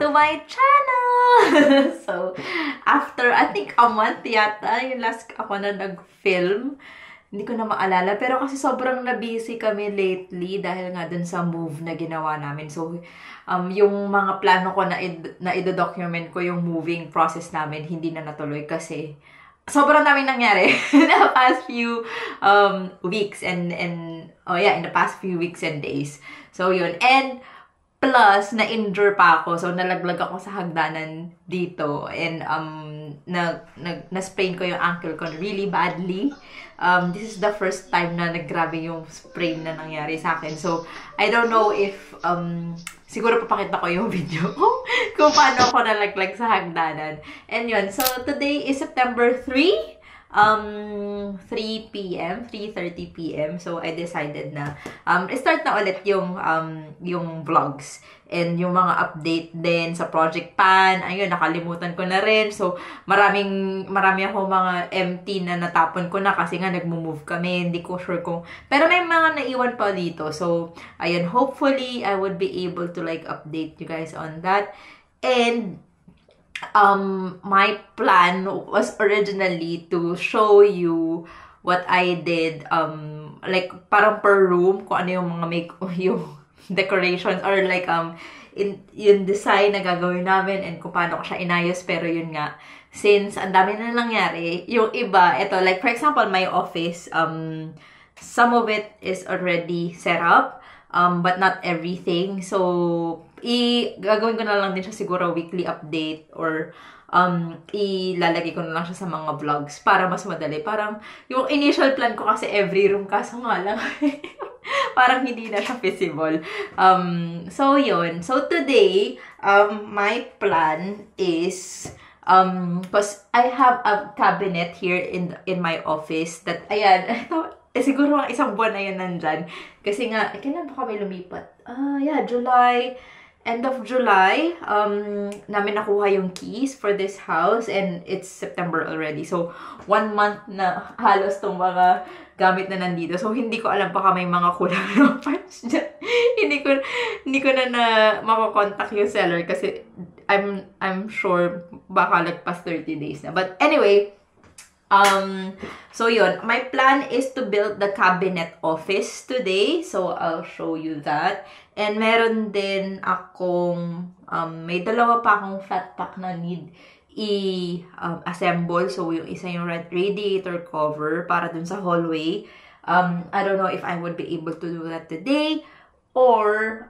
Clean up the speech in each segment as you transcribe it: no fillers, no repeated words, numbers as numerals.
to my channel! So, after, I think a month yata, yung last ako na nag-film. Hindi ko na maalala. Pero kasi sobrang na-busy kami lately dahil nga dun sa move na ginawa namin. So, yung mga plano ko na i-document ko yung moving process namin, hindi na natuloy kasi sobrang daming nangyari in the past few weeks and oh yeah, in the past few weeks and days. So, yun. And, plus, na-injure pa ako. So, nalaglag ako sa hagdanan dito. And, na-sprain ko yung ankle ko really badly. This is the first time na naggrabe yung sprain na nangyari sa akin. So, I don't know if, siguro papakita ko yung video kung paano ako nalaglag sa hagdanan. And yun, so today is September 3. 3 p.m., 3:30 p.m. So, I decided na start na ulit yung vlogs and yung mga update din sa Project Pan. Ayun, nakalimutan ko na rin. So, marami ako mga empty na natapon ko na kasi nga nagmo-move kami. Hindi ko sure kung... Pero may mga naiwan pa dito. So, ayun, hopefully, I would be able to like update you guys on that. And my plan was originally to show you what I did, like, parang per room, kung ano yung mga yung decorations, or like, yung design na gagawin namin, and kung paano ko siya inayos. Pero yun nga, since ang dami na nangyari, yung iba, ito, like, for example, my office, some of it is already set up, but not everything. So, gagawin ko na lang din siya siguro weekly update, or ilalagay ko na lang siya sa mga vlogs para mas madali. Parang yung initial plan ko kasi every room, kaso nga lang parang hindi na siya feasible. So yun. So today, my plan is because I have a cabinet here in my office that, ayan, siguro mga isang buwan na yun nandyan. Kasi nga, kailan ba kami lumipat? Yeah, July. End of July, namin nakuha yung keys for this house, and it's September already. So, 1 month na halos tong mga gamit na nandito. So, hindi ko alam baka may mga kulang na parts dyan. hindi ko na makakontakt yung seller kasi I'm sure baka lagpas 30 days na. But anyway, so yun, my plan is to build the cabinet office today. So, I'll show you that. And meron din akong, may dalawa pa akong flat pack na need i-assemble. So, yung isa yung radiator cover para dun sa hallway. I don't know if I would be able to do that today. Or,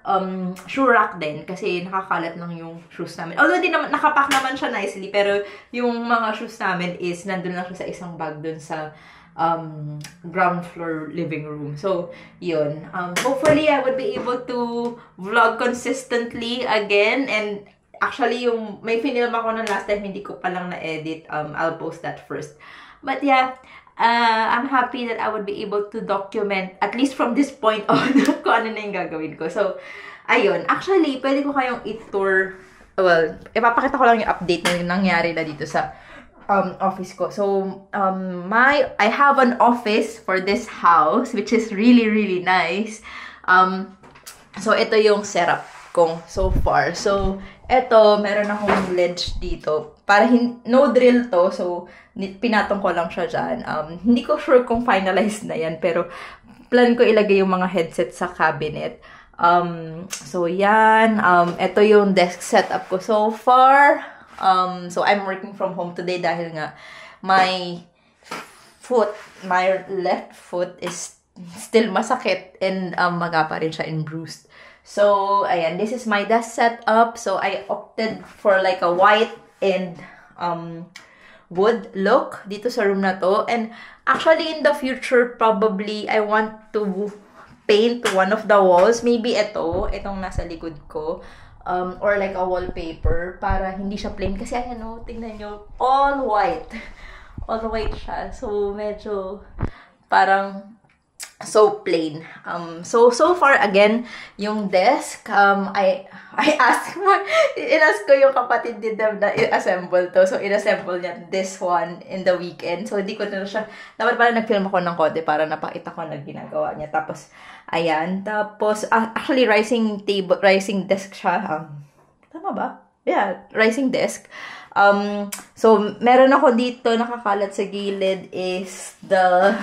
shoe rack din. Kasi nakakalat lang yung shoes namin. Although, nakapack naman siya nicely. Pero, yung mga shoes namin is nandun lang siya sa isang bag dun sa ground floor living room. So, yun. Hopefully, I would be able to vlog consistently again. And, actually, yung may finilm ako ng last time, hindi ko palang na-edit. I'll post that first. But, yeah. I'm happy that I would be able to document, at least from this point on, kung ano na yung gagawin ko. So, ayun. Actually, pwede ko kayong i-tour. Well, ipapakita ko lang yung update na yung nangyari na dito sa office ko. So, I have an office for this house, which is really, really nice. So, ito yung setup kong so far. So, ito, meron akong ledge dito. Para no drill to, so, pinatong ko lang siya dyan. Hindi ko sure kung finalized na yan, pero plan ko ilagay yung mga headset sa cabinet. So, yan. Ito yung desk setup ko so far. So, I'm working from home today dahil nga my left foot is still masakit and maga pa rin siya and bruised. So, ayan, this is my desk setup. So, I opted for like a white and wood look dito sa room na to. And actually, in the future, probably, I want to paint one of the walls. Maybe itong nasa likod ko. Or like a wallpaper para hindi siya plain. Kasi ayan o, tingnan nyo, all white. All white siya. So, medyo parang so plain. So far, again, yung desk, I inask ko yung kapatid ni Dev na i-assemble to. So, in-assemble niya this one in the weekend. So, hindi ko na siya, dapat pala nag-film ako ng konti para napakita ko na ginagawa niya. Tapos, ayan. Tapos, actually, rising desk siya. Tama ba? rising desk. So, meron ako dito, nakakalat sa gilid is the,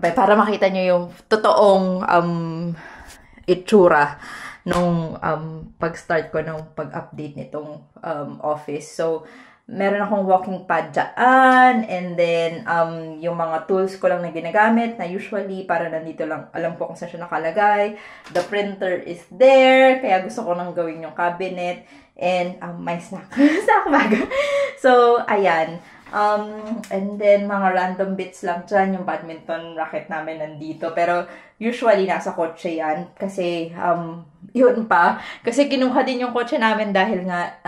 para makita nyo yung totoong, itsura nung, pag-start ko nung pag-update nitong, office. So, meron akong walking pad dyan, and then, yung mga tools ko lang na ginagamit, na usually, para nandito lang, alam ko kung saan siya nakalagay. The printer is there, kaya gusto ko nang gawin yung cabinet, and, my snack bag. So, ayan. And then, mga random bits lang dyan, yung badminton racket namin nandito, pero, usually, nasa kotse yan, kasi, yun pa, kasi kinuha din yung kotse namin dahil nga,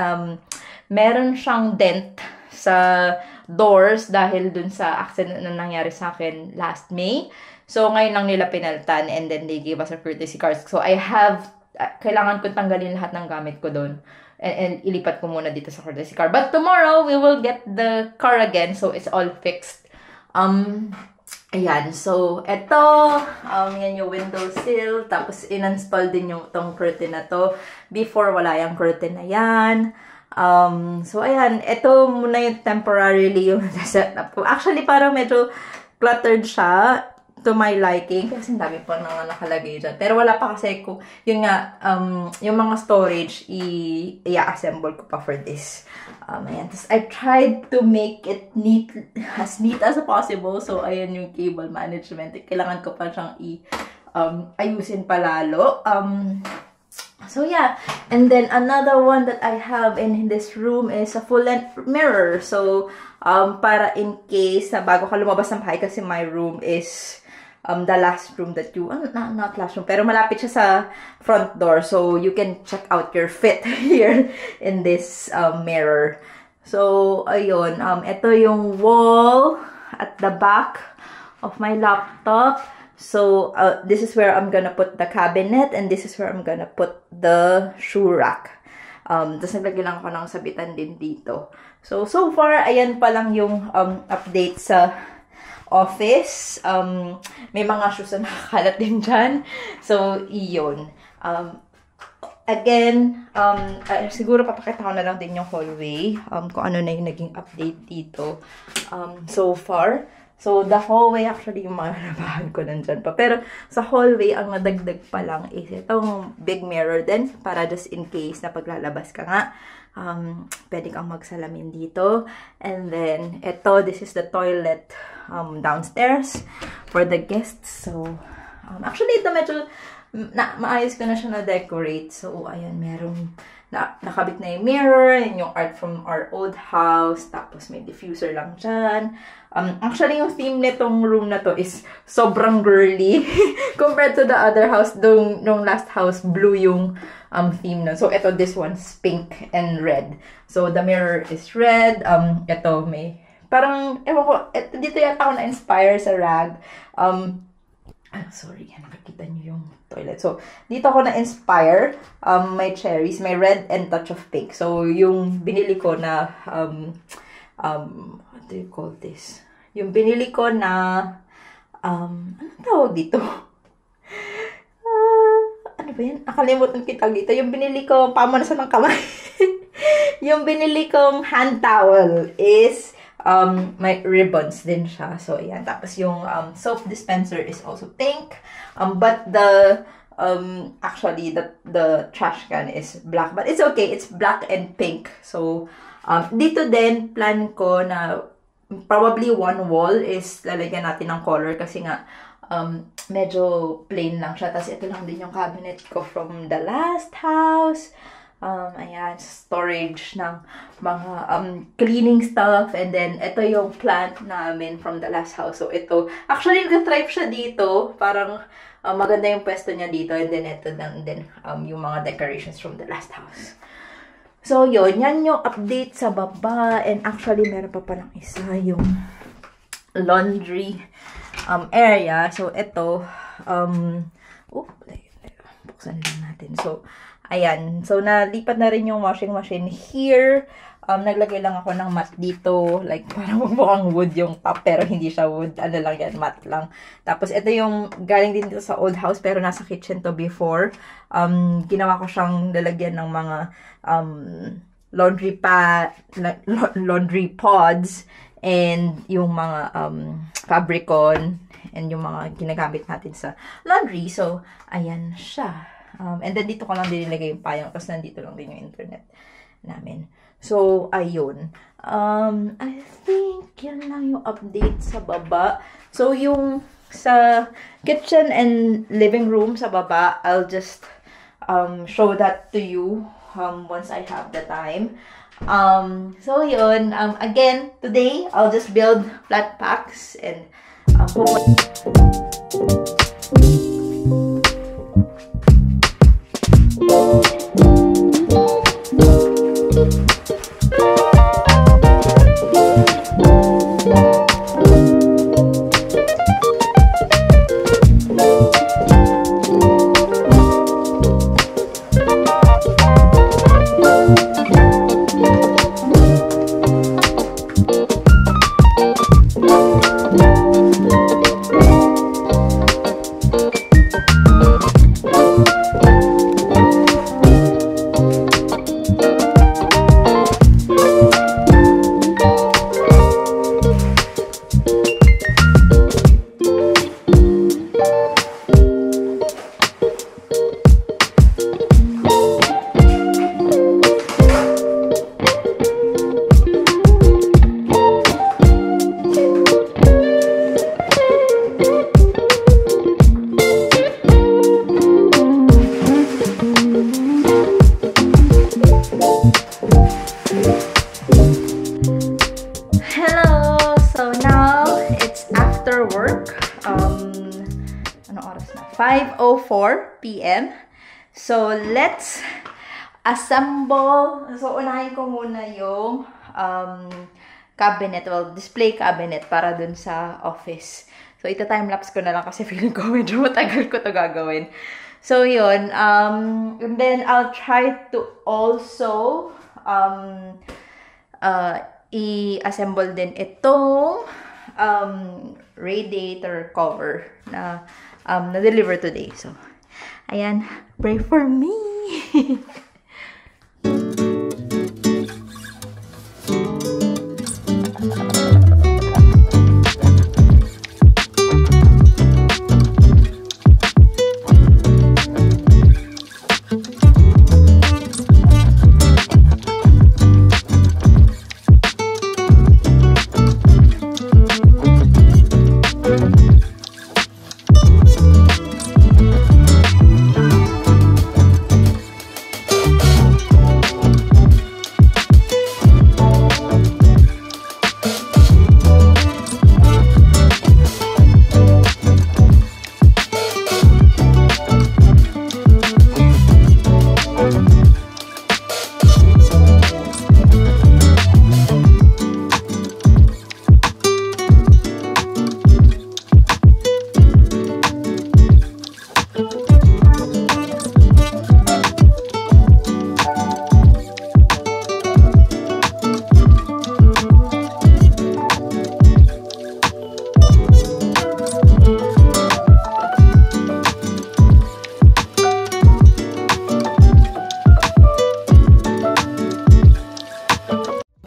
meron siyang dent sa doors dahil dun sa accident na nangyari sa akin last May. So, ngayon lang nila pinaltan and then they gave us a courtesy car. So, kailangan ko tanggalin lahat ng gamit ko dun and ilipat ko muna dito sa courtesy car. But tomorrow, we will get the car again. So, it's all fixed. Ayan. So, eto, yan yung windowsill. Tapos, in-install din yung tong curtain na to. Before, wala yung curtain na yan. So, ayan, ito muna yung temporarily yung setup ko. Actually, parang medyo cluttered siya to my liking kasi ang dami pa na nakalagay dyan. Pero wala pa kasi ko, yun nga, yung mga storage, i-assemble ko pa for this. Ayan. Tapos, I tried to make it as neat as possible. So, ayan yung cable management. Kailangan ko pa siyang ayusin palalo. So, yeah. And then, another one that I have in this room is a full-length mirror. So, para in case na bago ka lumabas ng bahay kasi my room is the last room that you, not last room, pero malapit siya sa front door. So, you can check out your fit here in this mirror. So, ayun. Ito yung wall at the back of my laptop. So, this is where I'm gonna put the cabinet and this is where I'm gonna put the shoe rack. Tapos naglagay lang ako ng sabitan din dito. So far, ayan pa lang yung update sa office. May mga shoes na nakakalat din dyan. So, iyon. Again, siguro papakita ko na lang din yung hallway. Kung ano na yung naging update dito so far. So, the hallway, actually, yung mga nabahan ko nandyan pa. Pero, sa hallway, ang nadagdag pa lang is itong big mirror din. Para just in case na paglalabas ka nga, pwede kang magsalamin dito. And then, this is the toilet downstairs for the guests. So, actually, ito medyo, maayos ko na siya na-decorate. So, ayan, merong nakabit na yung mirror, and yung art from our old house, tapos may diffuser lang dyan. Actually, yung theme nitong room na to is sobrang girly compared to the other house. Nung last house, blue yung theme na. So, this one's pink and red. So, the mirror is red. Ito may, parang, ewan ko, dito yata ako na-inspire sa rag. Sorry, nakikita niyo yung toilet. So, dito ako na-inspire. May cherries, may red and touch of pink. So, yung binili ko na, what do you call this? Yung binili ko na, anong tawag dito? Ano ba yan? Nakalimutan kita dito. Yung binili ko, pamanasan ng kamay. Yung binili kong hand towel is, may ribbons din siya. So, ayan. Tapos yung soap dispenser is also pink. But actually, the trash can is black. But it's okay. It's black and pink. So, dito din, plan ko na probably one wall is lalagyan natin ng color kasi nga, medyo plain lang siya. Tapos ito lang din yung cabinet ko from the last house. Ayan, storage ng mga cleaning stuff. And then, ito yung plant namin from the last house. So, ito, actually, nag-thrive siya dito. Parang, maganda yung pwesto niya dito. And then, ito lang din yung mga decorations from the last house. So, yun. Yan yung update sa baba. And actually, meron pa palang isa yung laundry area. So, ito, buksan lang natin. So, ayan. So, nalipat na rin yung washing machine here. Naglagay lang ako ng mat dito. Like, parang mukhang wood yung top, pero hindi siya wood. Ano lang yan, mat lang. Tapos, ito yung galing din dito sa old house, pero nasa kitchen to before. Ginawa ko siyang lalagyan ng mga laundry pods, and yung mga fabricon, and yung mga ginagamit natin sa laundry. So, ayan siya. And then, dito ko lang din nilagay yung payong. Tapos, nandito lang din yung internet namin. So, ayun. I think, yan lang yung update sa baba. So, yung sa kitchen and living room sa baba, I'll just show that to you once I have the time. So, yun. Again, today, I'll just build flat packs and ano oras na? 5:04 p.m. So, let's assemble. So, unahin ko muna yung cabinet, well, display cabinet para dun sa office. So, ito time-lapse ko na lang kasi feeling ko medyo matagal ko to gagawin. So, yun. And then, I'll try to also i-assemble din itong radiator cover na na-deliver today. So, ayan. Pray for me!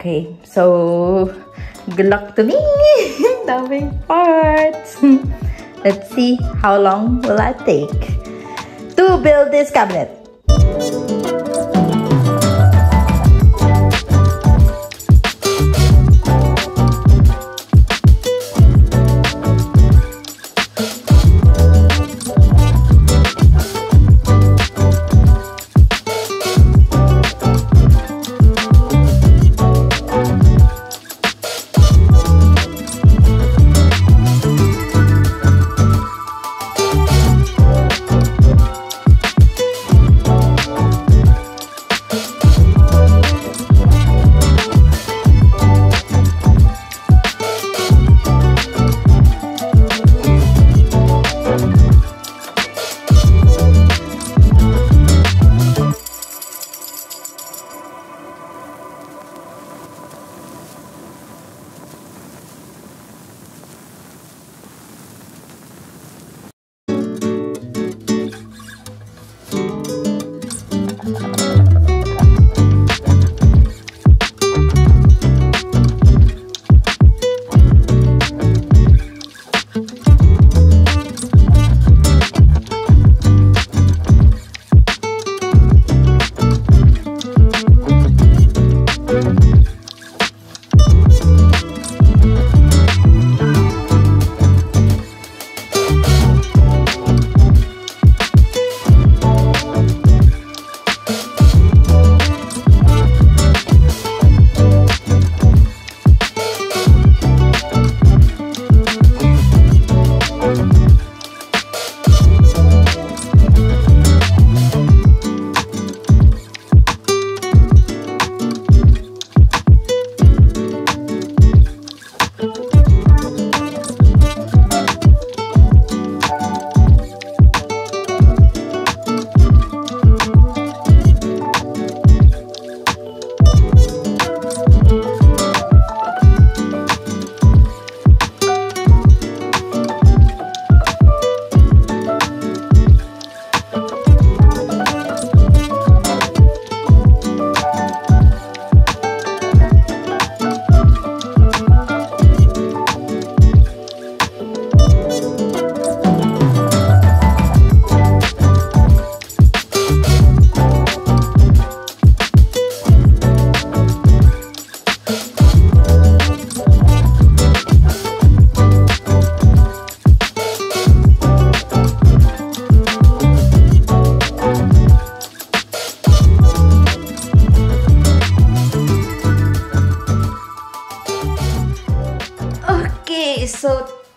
Okay, so good luck to me. Daming parts. Let's see how long will I take to build this cabinet.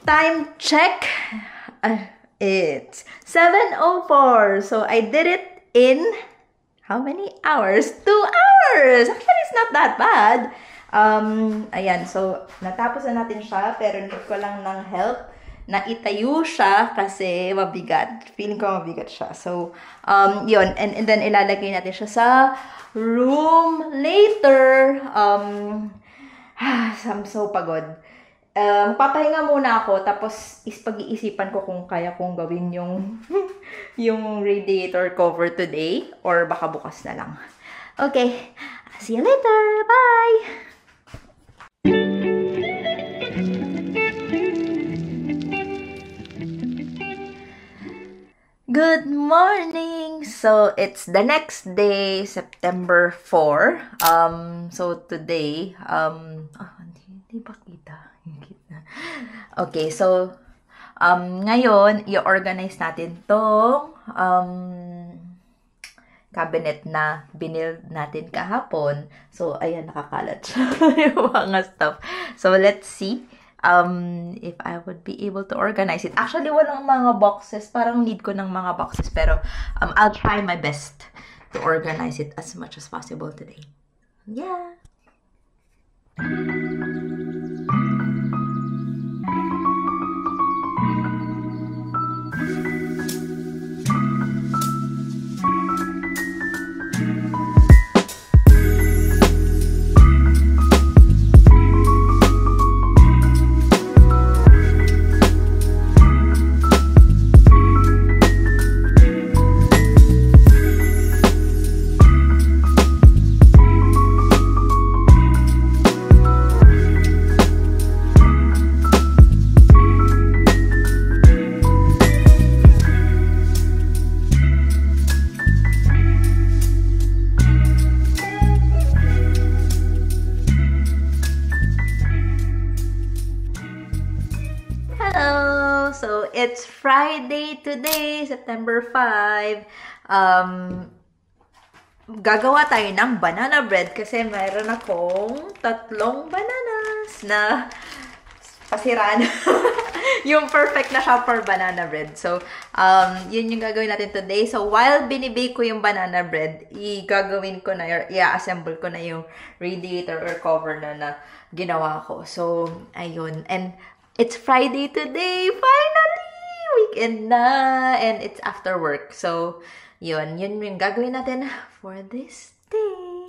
Time check. It's 7:04. So I did it in how many hours? 2 hours! Actually, it's not that bad. Ayan, so natapos na natin siya, pero need ko lang ng help na itayo siya kasi mabigat. Feeling ko mabigat siya. So, yun. And then ilalagay natin siya sa room later. I'm so pagod. Papahinga muna ako, tapos pag-iisipan ko kung kaya kong gawin yung yung radiator cover today or baka bukas na lang. Okay, see you later. Bye! Good morning! So, it's the next day, September 4. So today, hindi ba kita? Okay, so, ngayon, i-organize natin tong cabinet na binild natin kahapon. So, ayan, nakakalat siya yung mga stuff. So, let's see if I would be able to organize it. Actually, walang mga boxes. Parang need ko ng mga boxes. Pero, I'll try my best to organize it as much as possible today. Yeah! So, it's Friday today, September 5. Gagawa tayo ng banana bread kasi mayroon akong 3 bananas na pasiraan. Yung perfect na siya for banana bread. So, yun yung gagawin natin today. So, while binibake ko yung banana bread, gagawin ko na, or i-assemble ko na yung radiator or cover na ginawa ko. So, ayun. And it's Friday today! Finally! Weekend na! And it's after work. So, yun yung gagawin natin for this day.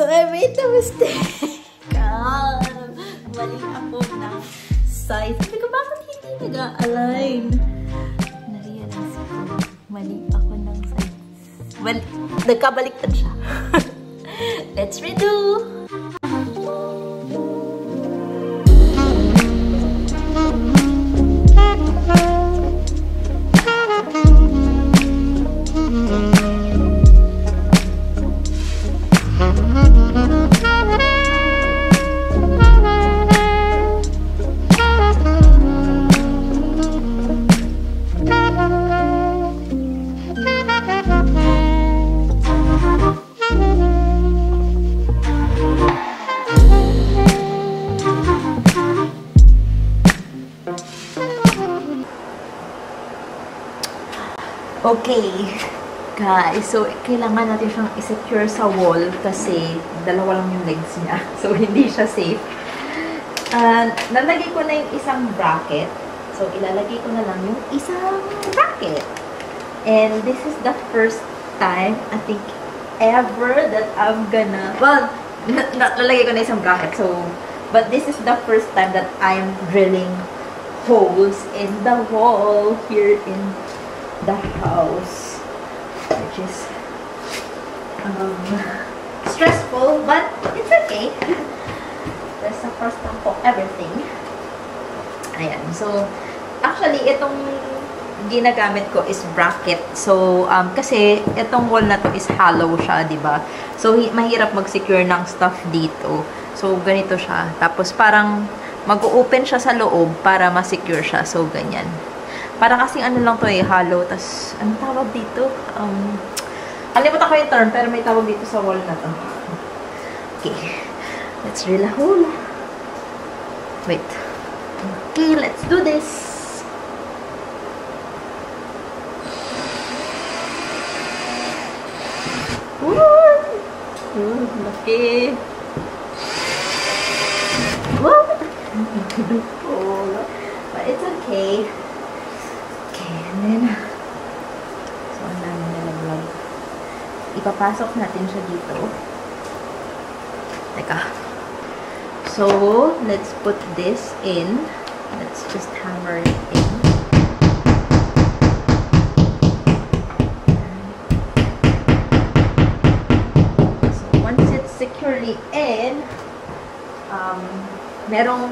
I made a mistake. Mali ako ng size. Sabi ko, bakit hindi nag-align? Na-realize ko, mali ako ng size. Well, nagkabaliktad siya. Let's redo! Okay, guys. So, kailangan natin siyang i-secure sa wall kasi dalawa lang yung legs niya. So, hindi siya safe. Nalagay ko na yung isang bracket. So, ilalagay ko na lang yung isang bracket. And this is the first time, I think, ever that I'm gonna... Well, nalagay ko na isang bracket. So, but this is the first time that I'm drilling holes in the wall here in the house, which is stressful, but it's okay. That's the first time for everything. Ayan. So, actually, itong ginagamit ko is bracket. So, kasi itong wall na to is hollow siya, diba? So, mahirap mag-secure ng stuff dito. So, ganito siya. Tapos, parang mag-open siya sa loob para ma-secure siya. So, ganyan. Para kasing ano lang to eh, hollow. Tapos, anong tawag dito? Kalimutan ko yung term, pero may tawag dito sa wall na to. Okay. Let's drill a hole. Wait. Okay, let's do this. Woo! Laki. Woo! But it's okay. And then, so, ang dami nalaglag. Ipapasok natin siya dito. Teka. So, let's put this in. Let's just hammer it in. So, once it's securely in, merong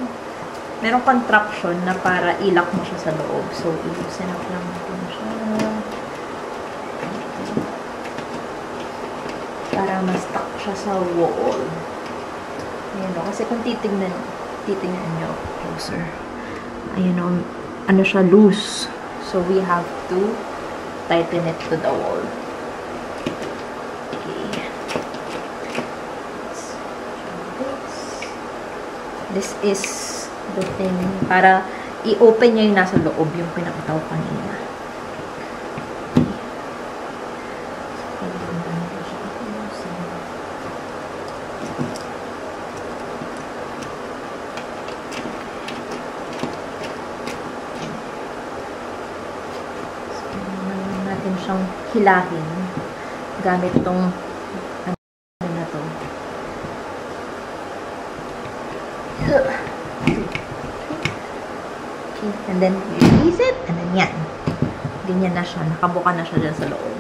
contraption na para ilak mo siya sa loob. So, i-loosen up lang natin siya. Para ma-stuck siya sa wall. Ayan o. Kasi kung titignan nyo closer. Ayan o. Ano siya, loose. So, we have to tighten it to the wall. Okay. This is the thing, para i-open niya yung nasa loob, yung pinakita ko kanina. So, natin siyang hilahin gamit tong ano na to. And then, release it, and then yan. Ganyan na siya. Nakabuka na siya dyan sa loob.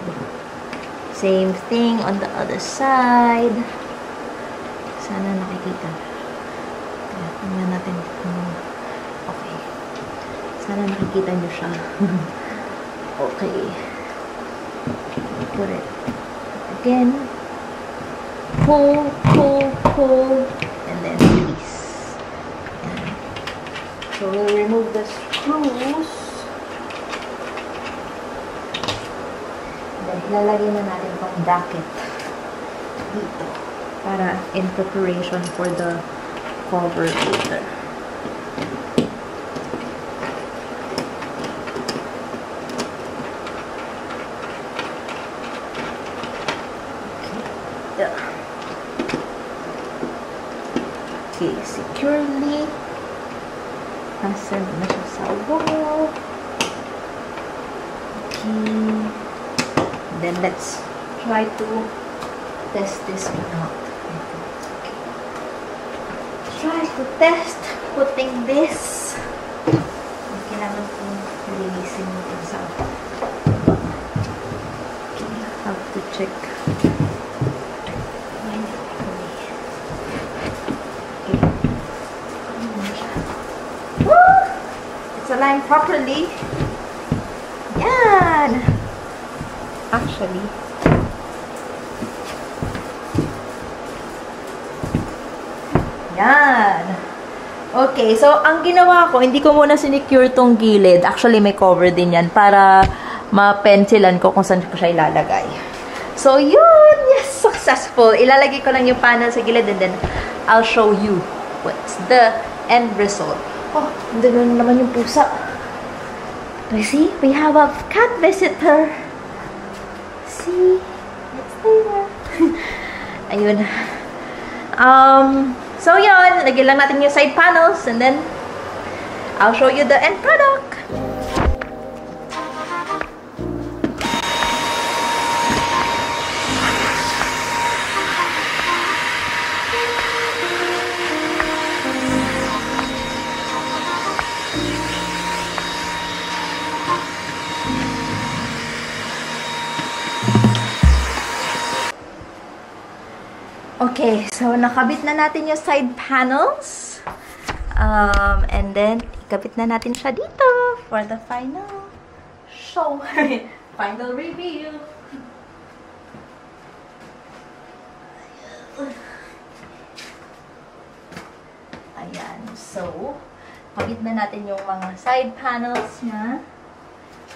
Same thing on the other side. Sana nakikita. Tingnan natin. Okay. Sana nakikita nyo siya. Okay. Put it again. Pull, pull, pull, and then release. So, we'll remove the screws. Then, ilalagay na natin itong bracket dito para in preparation for the cover later. Okay, securely fasten na siya sa wall. Okay. Then let's try to test this one out. try to test putting this. Kailangan kong linisin yung isa. Okay, have to check. It's aligned properly. Yan! Actually. Yan! Okay, so ang ginawa ko, hindi ko muna sinicure tong gilid. Actually, may cover din yan para ma-pencilan ko kung saan ko siya ilalagay. So, yun! Yes! Successful! Ilalagay ko lang yung panel sa gilid and then I'll show you what's the end result. Oh, andun na naman yung pusa. I see, we have a cat visitor. See? It's there. Ayun. So, yun. Lagyan lang natin yung side panels and then I'll show you the end product. Okay, so nakabit na natin yung side panels. And then, ikabit na natin siya dito for the final show. Final review. Ayan, so, kabit na natin yung mga side panels niya.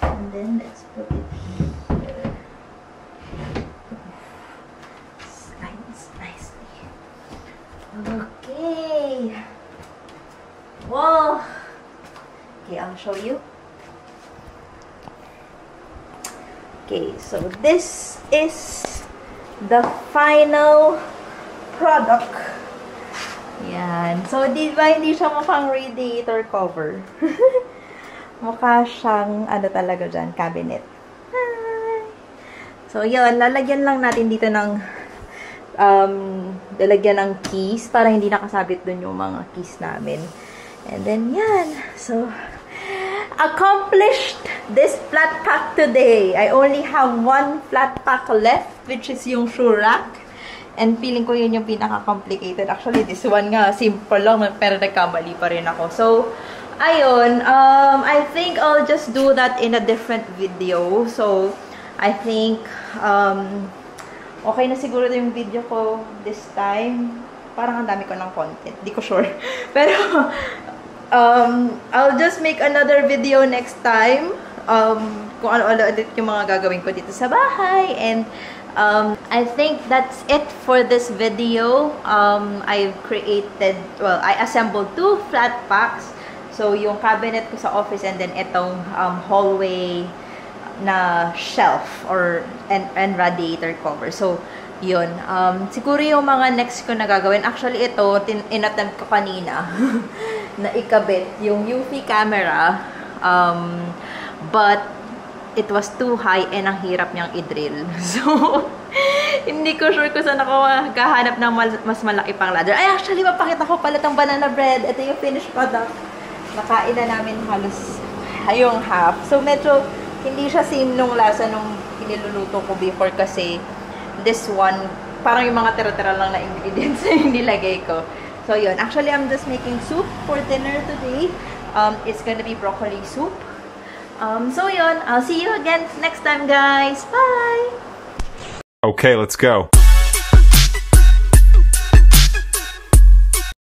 And then, let's put it here. Okay. Whoa. Okay, I'll show you. Okay, so this is the final product. Yan. So, di ba hindi siya mukhang radiator cover? Mukha siyang, ano talaga dyan, cabinet. Hi. So, yun. Lalagyan lang natin dito ng lalagyan ng keys para hindi nakasabit dun yung mga keys namin. And then, yan. So, accomplished this flat pack today. I only have one flat pack left, which is yung shoe rack. And feeling ko yun yung pinaka-complicated. Actually, this one nga, simple lang, pero nagkamali pa rin ako. So, ayun. I think I'll just do that in a different video. So, I think, okay na siguro yung video ko this time. Parang ang dami ko ng content. Di ko sure. Pero, I'll just make another video next time. Kung ano-ano ulit yung mga gagawin ko dito sa bahay. And, I think that's it for this video. I've created, well, I assembled 2 flat packs. So, yung cabinet ko sa office and then itong hallway na shelf or and radiator cover. So, yun. Siguro yung mga next ko na gagawin. Actually, ito, inattempt ko kanina na ikabit yung UV camera. But, it was too high and ang hirap niyang i-drill. So, hindi ko sure kung saan ako maghahanap ng mas malaki pang ladder. Ay, actually, mapakita ko pala itong banana bread. Ito yung finished product. Nakain na namin halos yung half. So, medyo hindi siya same nung lasa nung niluluto ko before kasi this one, parang yung mga tira-tira lang na ingredients na yung nilagay ko. So, yun. Actually, I'm just making soup for dinner today. It's gonna be broccoli soup. So, yun. I'll see you again next time, guys. Bye! Okay, let's go.